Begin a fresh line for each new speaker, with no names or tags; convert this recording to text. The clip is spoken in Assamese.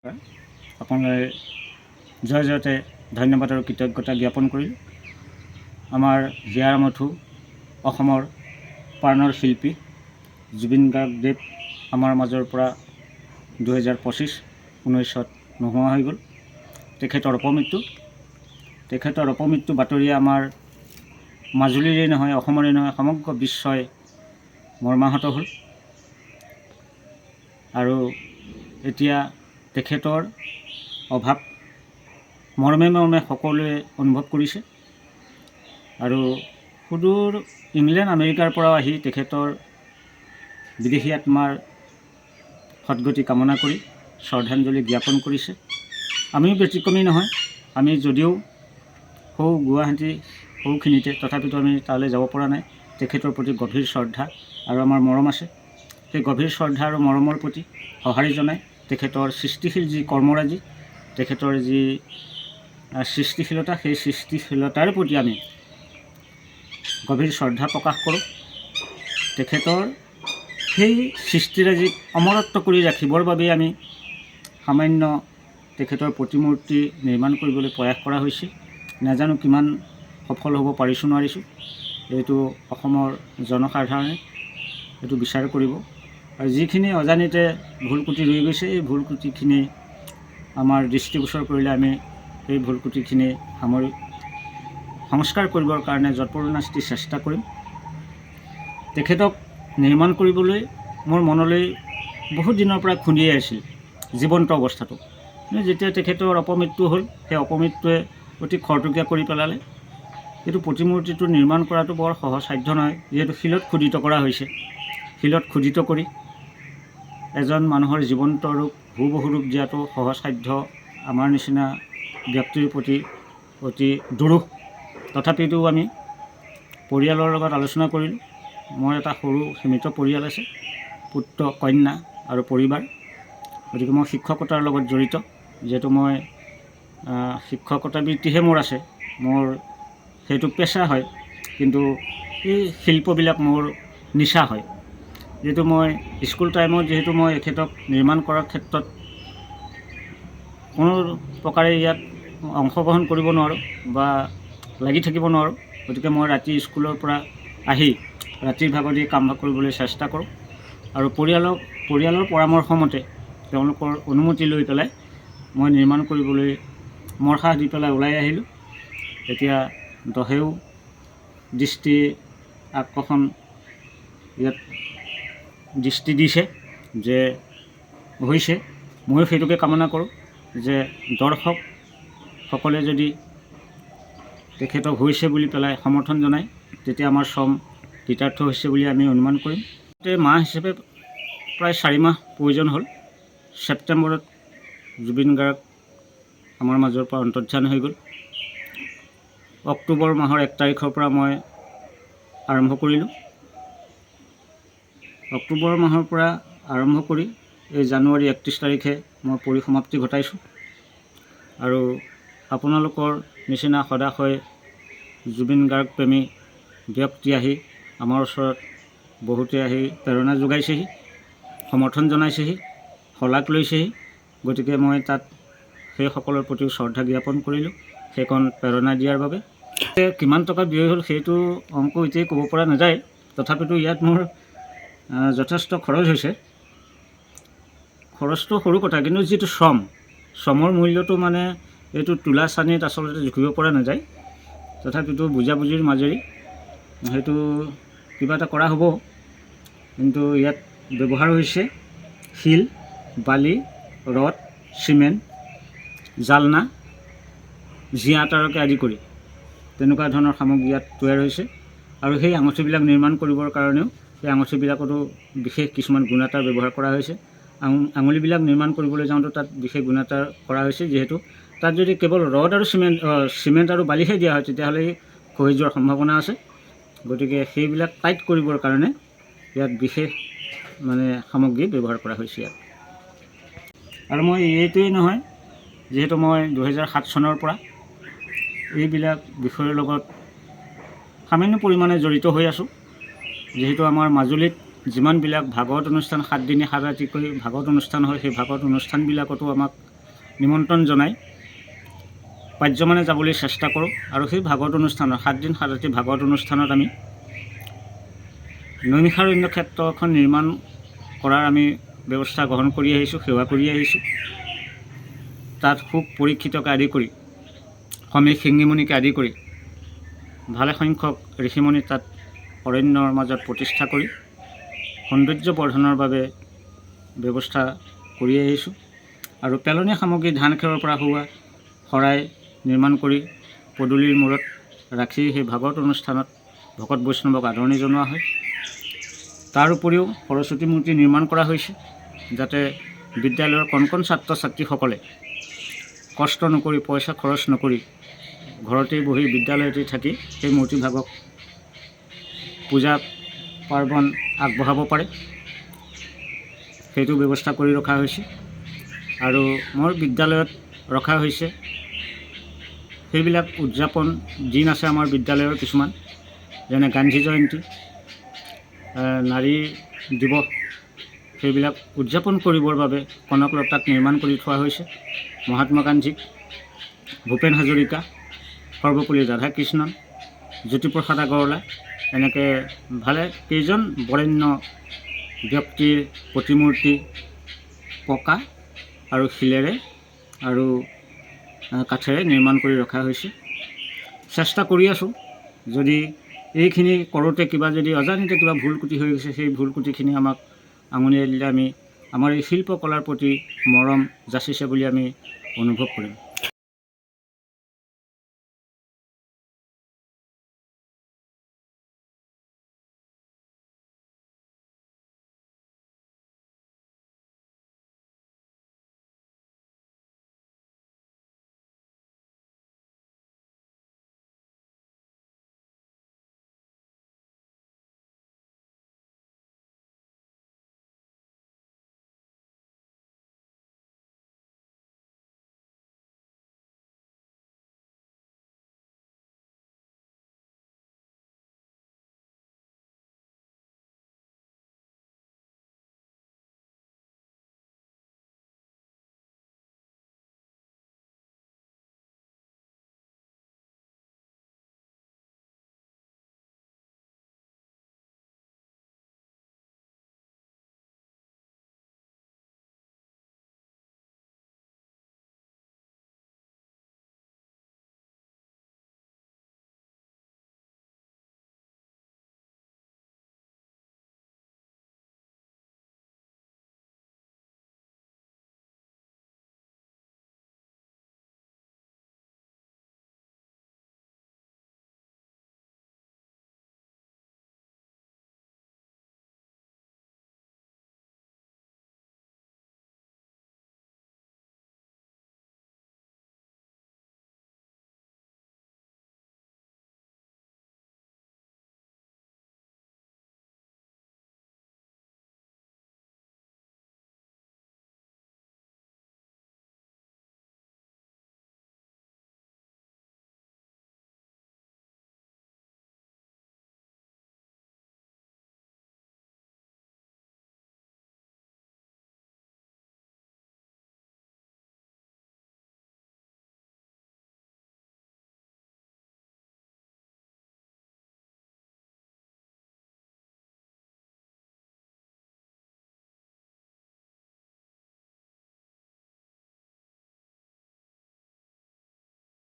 আপোনালৈ জয়তে ধন্যবাদ আৰু কৃতজ্ঞতা জ্ঞাপন কৰিলোঁ। আমাৰ হিয়াৰ মথু অসমৰ প্ৰাণৰ শিল্পী জুবিন গাৰ্গদেৱ আমাৰ মাজৰ পৰা 2025-19 নোহোৱা হৈ গ'ল। তেখেতৰ অপমৃত্যু বাতৰিয়ে আমাৰ মাজুলীৰে নহয়, অসমৰে নহয়, সমগ্ৰ বিশ্বই মৰ্মাহত হ'ল। আৰু এতিয়া তেখেতৰ অভাৱ মৰ্মে সকলোৱে অনুভৱ কৰিছে। আৰু সুদূৰ ইংলেণ্ড আমেৰিকাৰ পৰাও আহি তেখেতৰ বিদেশী আত্মাৰ সদ্গতি কামনা কৰি শ্ৰদ্ধাঞ্জলি জ্ঞাপন কৰিছে। আমিও ব্যতিক্ৰমী নহয়। আমি যদিও গুৱাহাটী সৰুখিনিতে, তথাপিতো আমি তালৈ যাব পৰা নাই। তেখেতৰ প্ৰতি গভীৰ শ্ৰদ্ধা আৰু আমাৰ মৰম আছে। সেই গভীৰ শ্ৰদ্ধা আৰু মৰমৰ প্ৰতি সঁহাৰি জনাই তেখেতৰ সৃষ্টিশীল যি কৰ্মৰাজি, তেখেতৰ যি সৃষ্টিশীলতা, সেই সৃষ্টিশীলতাৰ প্ৰতি আমি গভীৰ শ্ৰদ্ধা প্ৰকাশ কৰোঁ। তেখেতৰ সেই সৃষ্টিৰাজিক অমৰত্ব কৰি ৰাখিবৰ বাবে আমি সামান্য তেখেতৰ প্ৰতিমূৰ্তি নিৰ্মাণ কৰিবলৈ প্ৰয়াস কৰা হৈছে। নাজানো কিমান সফল হ'ব পাৰিছোঁ নোৱাৰিছোঁ, এইটো অসমৰ জনসাধাৰণে এইটো বিচাৰ কৰিব। আৰু যিখিনি অজানিতে ভুল ক্ৰুটি ৰৈ গৈছে, এই ভুল ক্ৰুটিখিনি আমাৰ দৃষ্টিগোচৰ কৰিলে আমি সেই ভুল ক্ৰুটিখিনি সংস্কাৰ কৰিবৰ কাৰণে যৎপৰোনাস্তি চেষ্টা কৰিম। তেখেতক নিৰ্মাণ কৰিবলৈ মোৰ মনলৈ বহুত দিনৰ পৰা খুন্দিয়াই আছিল জীৱন্ত অৱস্থাটো। যেতিয়া তেখেতৰ অপমৃত্যু হ'ল, সেই অপমৃত্যুৱে অতি খৰতকীয়া কৰি পেলালে। এইটো প্ৰতিমূৰ্তিটো নিৰ্মাণ কৰাটো বৰ সহজসাধ্য নহয়, যিহেতু শিলত খোদিত কৰা হৈছে। শিলত খোদিত কৰি এজন মানুহৰ জীৱন্ত ৰূপ, হুবহু ৰূপ দিয়াটো সহজসাধ্য আমাৰ নিচিনা ব্যক্তিৰ প্ৰতি অতি দুৰূহ। তথাপিতো আমি পৰিয়ালৰ লগত আলোচনা কৰিলোঁ। মোৰ এটা সৰু সীমিত পৰিয়াল আছে, পুত্ৰ, কন্যা আৰু পৰিবাৰ। গতিকে মই শিক্ষকতাৰ লগত জড়িত। যিহেতু মই শিক্ষকতা বৃত্তিহে মোৰ আছে, মোৰ সেইটো পেচা হয়, কিন্তু এই শিল্পবিলাক মোৰ নিচা হয়। যিহেতু মই স্কুল টাইমত মই এখেতক নিৰ্মাণ কৰাৰ ক্ষেত্ৰত কোনো প্ৰকাৰে ইয়াত অংশগ্ৰহণ কৰিব নোৱাৰোঁ বা লাগি থাকিব নোৱাৰোঁ। গতিকে মই ৰাতি স্কুলৰ পৰা আহি ৰাতিৰ ভাগত কাম কৰিবলৈ চেষ্টা কৰোঁ। আৰু পৰিয়ালৰ পৰামৰ্শমতে, তেওঁলোকৰ অনুমতি লৈ পেলাই মই নিৰ্মাণ কৰিবলৈ মৰসাহ দি পেলাই ওলাই আহিলোঁ। এতিয়া দহেও দৃষ্টি আকৰ্ষণ ইয়াত দৃষ্টি দিছে যে হৈছে। ময়ো সেইটোকে কামনা কৰোঁ যে দৰ্শকসকলে যদি তেখেতক হৈছে বুলি পেলাই সমৰ্থন জনায়, তেতিয়া আমাৰ শ্ৰম কৃতাৰ্থ হৈছে বুলি আমি অনুমান কৰিম। মাহ হিচাপে প্ৰায় 4 মাহ প্ৰয়োজন হ'ল। ছেপ্টেম্বৰত জুবিন গাৰ্গ আমাৰ মাজৰ পৰা অন্তৰ্ধান হৈ গ'ল। অক্টোবৰ মাহৰ 1 তাৰিখৰ পৰা মই আৰম্ভ কৰিলোঁ। অক্টোবৰ মাহৰ পৰা আৰম্ভ কৰি এই জানুৱাৰী 31 তাৰিখে মই পৰিসমাপ্তি ঘটাইছোঁ। আৰু আপোনালোকৰ নিচিনা সদাশয় জুবিন গাৰ্গ প্ৰেমী ব্যক্তি আহি আমাৰ ওচৰত বহুতে আহি প্ৰেৰণা যোগাইছেহি, সমৰ্থন জনাইছেহি, শলাগ লৈছেহি। গতিকে মই তাত সেইসকলৰ প্ৰতিও শ্ৰদ্ধা জ্ঞাপন কৰিলোঁ, সেইকণ প্ৰেৰণা দিয়াৰ বাবে। কিমান টকা ব্যয় হ'ল সেইটো অংক এতিয়াই ক'ব পৰা নাযায়। তথাপিতো ইয়াত মোৰ যথেষ্ট খৰচ হৈছে। খৰচটো সৰু কথা, কিন্তু যিটো শ্ৰমৰ মূল্যটো মানে এইটো তোলা চানিত আচলতে জুখিব পৰা নাযায়। তথাপিতো বুজাবুজিৰ মাজেৰে সেইটো কিবা এটা কৰা হ'ব। কিন্তু ইয়াত ব্যৱহাৰ হৈছে শিল, বালি, ৰড, চিমেণ্ট, জালনা, জিয়া তাৰকে আদি কৰি তেনেকুৱা ধৰণৰ সামগ্ৰী ইয়াত তৈয়াৰ হৈছে। আৰু সেই আঙুঠিবিলাক নিৰ্মাণ কৰিবৰ কাৰণেও সেই আঙুঠিবিলাকতো বিশেষ কিছুমান গুণাতাৰ ব্যৱহাৰ কৰা হৈছে। আঙুলিবিলাক নিৰ্মাণ কৰিবলৈ যাওঁতে তাত বিশেষ গুণাতাৰ কৰা হৈছে। যিহেতু তাত যদি কেৱল ৰড আৰু চিমেণ্ট আৰু বালিহে দিয়া হয়, তেতিয়াহ'লে খহি যোৱাৰ সম্ভাৱনা আছে। গতিকে সেইবিলাক টাইট কৰিবৰ কাৰণে ইয়াত বিশেষ সামগ্ৰী ব্যৱহাৰ কৰা হৈছে ইয়াত। আৰু মই এইটোৱেই নহয়, যিহেতু মই 2007 চনৰ পৰা এইবিলাক বিষয়ৰ লগত সামান্য পৰিমাণে জড়িত হৈ আছোঁ। যিহেতু আমাৰ মাজুলীত যিমানবিলাক ভাগৱত অনুষ্ঠান 7 দিনে 7 ৰাতিকৈ ভাগৱত অনুষ্ঠান হয়, সেই ভাগৱত অনুষ্ঠানবিলাকতো আমাক নিমন্ত্ৰণ জনাই পাৰ্যমানে যাবলৈ চেষ্টা কৰোঁ। আৰু সেই ভাগৱত অনুষ্ঠানত 7 দিন 7 ৰাতি ভাগৱত অনুষ্ঠানত আমি নৈমিষাৰণ্য ক্ষেত্ৰখন নিৰ্মাণ কৰাৰ আমি ব্যৱস্থা গ্ৰহণ কৰি আহিছোঁ, সেৱা কৰি আহিছোঁ। তাত সুখ পৰীক্ষিতকে আদি কৰি সমীৰ সিংহীমুনিকে আদি কৰি ভালেসংখ্যক ঋষিমুনি তাত অৰণ্যৰ মাজত প্ৰতিষ্ঠা কৰি সৌন্দৰ্য বৰ্ধনৰ বাবে ব্যৱস্থা কৰি আহিছোঁ। আৰু পেলনীয়া সামগ্ৰী ধান খেৰৰ পৰা হোৱা শৰাই নিৰ্মাণ কৰি পদূলিৰ মূৰত ৰাখি সেই ভাগৱত অনুষ্ঠানত ভকত বৈষ্ণৱক আদৰণি জনোৱা হয়। তাৰ উপৰিও সৰস্বতী মূৰ্তি নিৰ্মাণ কৰা হৈছে, যাতে বিদ্যালয়ৰ কণ কণ ছাত্ৰ ছাত্ৰীসকলে কষ্ট নকৰি, পইচা খৰচ নকৰি ঘৰতেই বহি বিদ্যালয়তেই থাকি সেই মূৰ্তিভাগক পূজা পাৰ্বণ আগবঢ়াব পাৰে, সেইটো ব্যৱস্থা কৰি ৰখা হৈছে। আৰু মোৰ বিদ্যালয়ত ৰখা হৈছে সেইবিলাক উদযাপন দিন আছে আমাৰ বিদ্যালয়ৰ কিছুমান, যেনে গান্ধী জয়ন্তী, নাৰী দিৱস, সেইবিলাক উদযাপন কৰিবৰ বাবে কনকলতাক নিৰ্মাণ কৰি থোৱা হৈছে। মহাত্মা গান্ধী, ভূপেন হাজৰিকা, সৰ্বপল্লী ৰাধাকৃষ্ণন, জ্যোতিপ্ৰসাদ আগৰৱালা, এনেকৈ ভালে কেইজন বৰেণ্য ব্যক্তিৰ প্ৰতিমূৰ্তি পকা আৰু শিলেৰে আৰু কাঠেৰে নিৰ্মাণ কৰি ৰখা হৈছে। চেষ্টা কৰি আছোঁ, যদি এইখিনি কৰোঁতে কিবা যদি অজানিতে কিবা ভুল ক্ৰুটি হৈ গৈছে, সেই ভুল ক্ৰুটিখিনি আমাক আঙুলিয়াই দিলে আমি আমাৰ এই শিল্পকলাৰ প্ৰতি মৰম যাচিছে বুলি আমি অনুভৱ কৰিম।